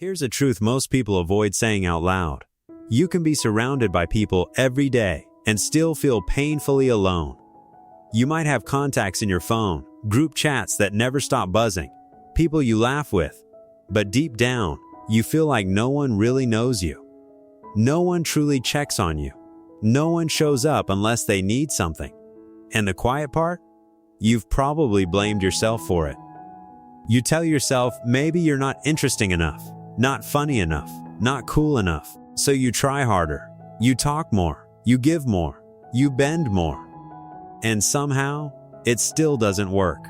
Here's a truth most people avoid saying out loud. You can be surrounded by people every day and still feel painfully alone. You might have contacts in your phone, group chats that never stop buzzing, people you laugh with, but deep down, you feel like no one really knows you. No one truly checks on you. No one shows up unless they need something. And the quiet part? You've probably blamed yourself for it. You tell yourself maybe you're not interesting enough, not funny enough, not cool enough, so you try harder. You talk more, you give more, you bend more. And somehow, it still doesn't work.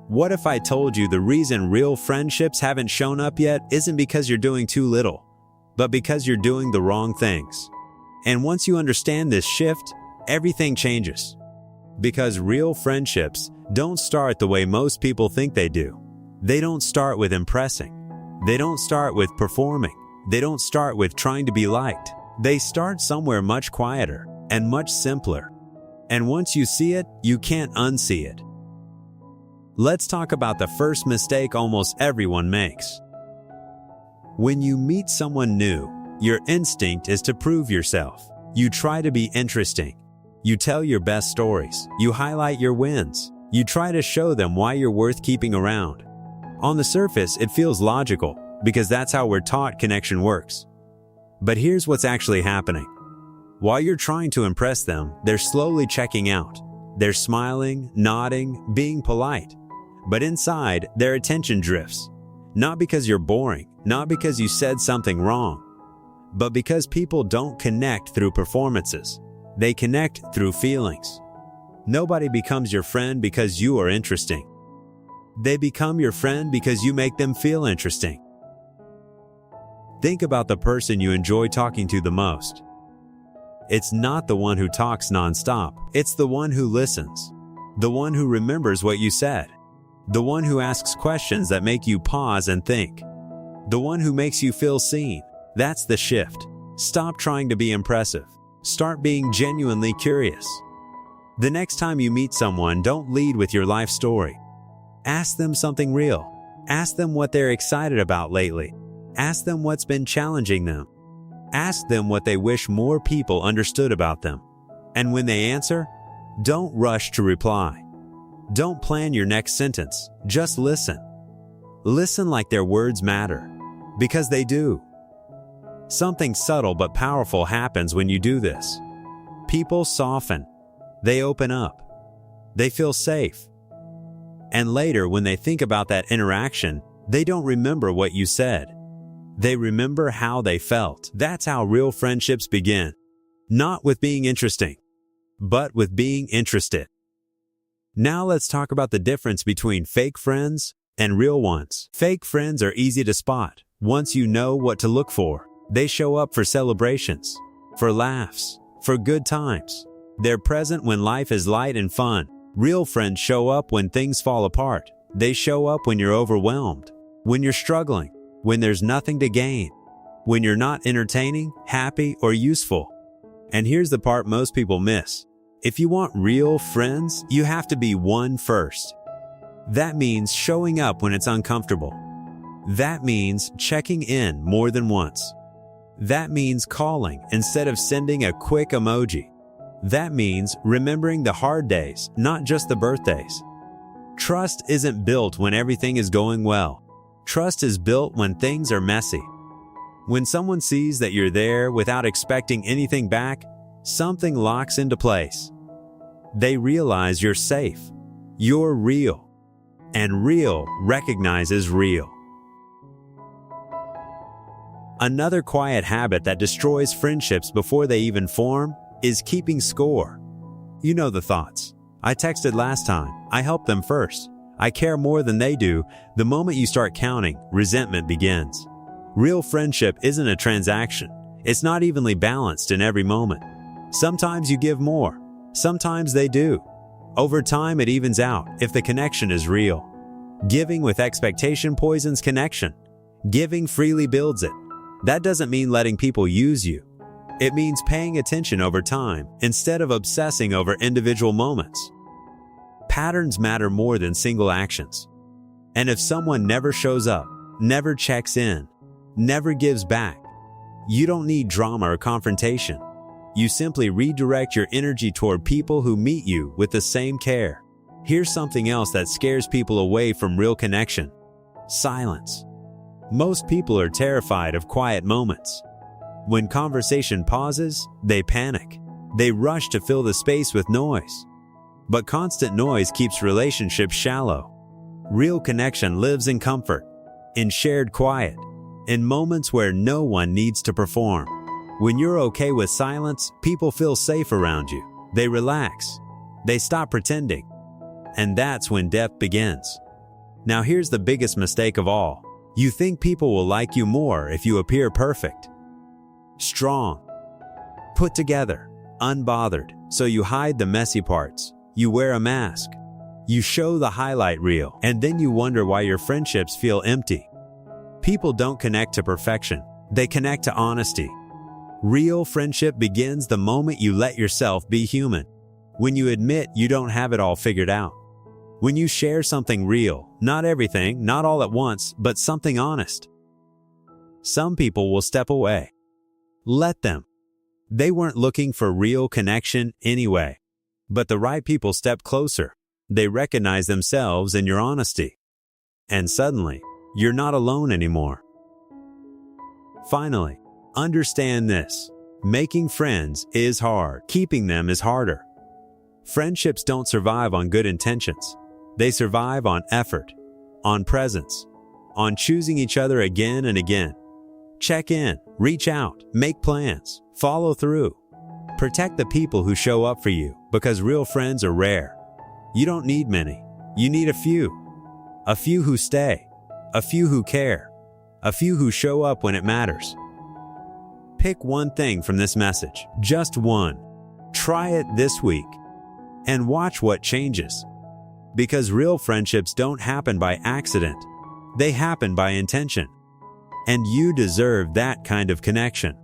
What if I told you the reason real friendships haven't shown up yet isn't because you're doing too little, but because you're doing the wrong things? And once you understand this shift, everything changes. Because real friendships don't start the way most people think they do. They don't start with impressing. They don't start with performing. They don't start with trying to be liked. They start somewhere much quieter and much simpler. And once you see it, you can't unsee it. Let's talk about the first mistake almost everyone makes. When you meet someone new, your instinct is to prove yourself. You try to be interesting. You tell your best stories. You highlight your wins. You try to show them why you're worth keeping around. On the surface, it feels logical because that's how we're taught connection works. But here's what's actually happening. While you're trying to impress them, they're slowly checking out. They're smiling, nodding, being polite. But inside, their attention drifts. Not because you're boring, not because you said something wrong, but because people don't connect through performances. They connect through feelings. Nobody becomes your friend because you are interesting. They become your friend because you make them feel interesting. Think about the person you enjoy talking to the most. It's not the one who talks nonstop. It's the one who listens. The one who remembers what you said. The one who asks questions that make you pause and think. The one who makes you feel seen. That's the shift. Stop trying to be impressive. Start being genuinely curious. The next time you meet someone, don't lead with your life story. Ask them something real. Ask them what they're excited about lately. Ask them what's been challenging them. Ask them what they wish more people understood about them. And when they answer, don't rush to reply. Don't plan your next sentence. Just listen. Listen like their words matter. Because they do. Something subtle but powerful happens when you do this. People soften. They open up. They feel safe. And later, when they think about that interaction, they don't remember what you said. They remember how they felt. That's how real friendships begin. Not with being interesting, but with being interested. Now let's talk about the difference between fake friends and real ones. Fake friends are easy to spot once you know what to look for. They show up for celebrations, for laughs, for good times. They're present when life is light and fun. Real friends show up when things fall apart. They show up when you're overwhelmed, when you're struggling, when there's nothing to gain, when you're not entertaining, happy, or useful. And here's the part most people miss. If you want real friends, you have to be one first. That means showing up when it's uncomfortable. That means checking in more than once. That means calling instead of sending a quick emoji. That means remembering the hard days, not just the birthdays. Trust isn't built when everything is going well. Trust is built when things are messy. When someone sees that you're there without expecting anything back, something locks into place. They realize you're safe. You're real. And real recognizes real. Another quiet habit that destroys friendships before they even form is keeping score. You know the thoughts. I texted last time. I helped them first. I care more than they do. The moment you start counting, resentment begins. Real friendship isn't a transaction. It's not evenly balanced in every moment. Sometimes you give more. Sometimes they do. Over time, it evens out if the connection is real. Giving with expectation poisons connection. Giving freely builds it. That doesn't mean letting people use you. It means paying attention over time instead of obsessing over individual moments. Patterns matter more than single actions. And if someone never shows up, never checks in, never gives back. You don't need drama or confrontation. You simply redirect your energy toward people who meet you with the same care. Here's something else that scares people away from real connection: silence. Most people are terrified of quiet moments. When conversation pauses, they panic. They rush to fill the space with noise. But constant noise keeps relationships shallow. Real connection lives in comfort, in shared quiet, in moments where no one needs to perform. When you're okay with silence, people feel safe around you. They relax. They stop pretending. And that's when depth begins. Now here's the biggest mistake of all. You think people will like you more if you appear perfect, strong, put together, unbothered. So you hide the messy parts. You wear a mask. You show the highlight reel, and then you wonder why your friendships feel empty. People don't connect to perfection. They connect to honesty. Real friendship begins the moment you let yourself be human. When you admit you don't have it all figured out. When you share something real, not everything, not all at once, but something honest. Some people will step away. Let them. They weren't looking for real connection anyway. But the right people step closer. They recognize themselves in your honesty. And suddenly, you're not alone anymore. Finally, understand this. Making friends is hard. Keeping them is harder. Friendships don't survive on good intentions. They survive on effort, on presence, on choosing each other again and again. Check in, reach out, make plans, follow through. Protect the people who show up for you, because real friends are rare. You don't need many. You need a few. A few who stay. A few who care. A few who show up when it matters. Pick one thing from this message. Just one. Try it this week. And watch what changes. Because real friendships don't happen by accident. They happen by intention. And you deserve that kind of connection.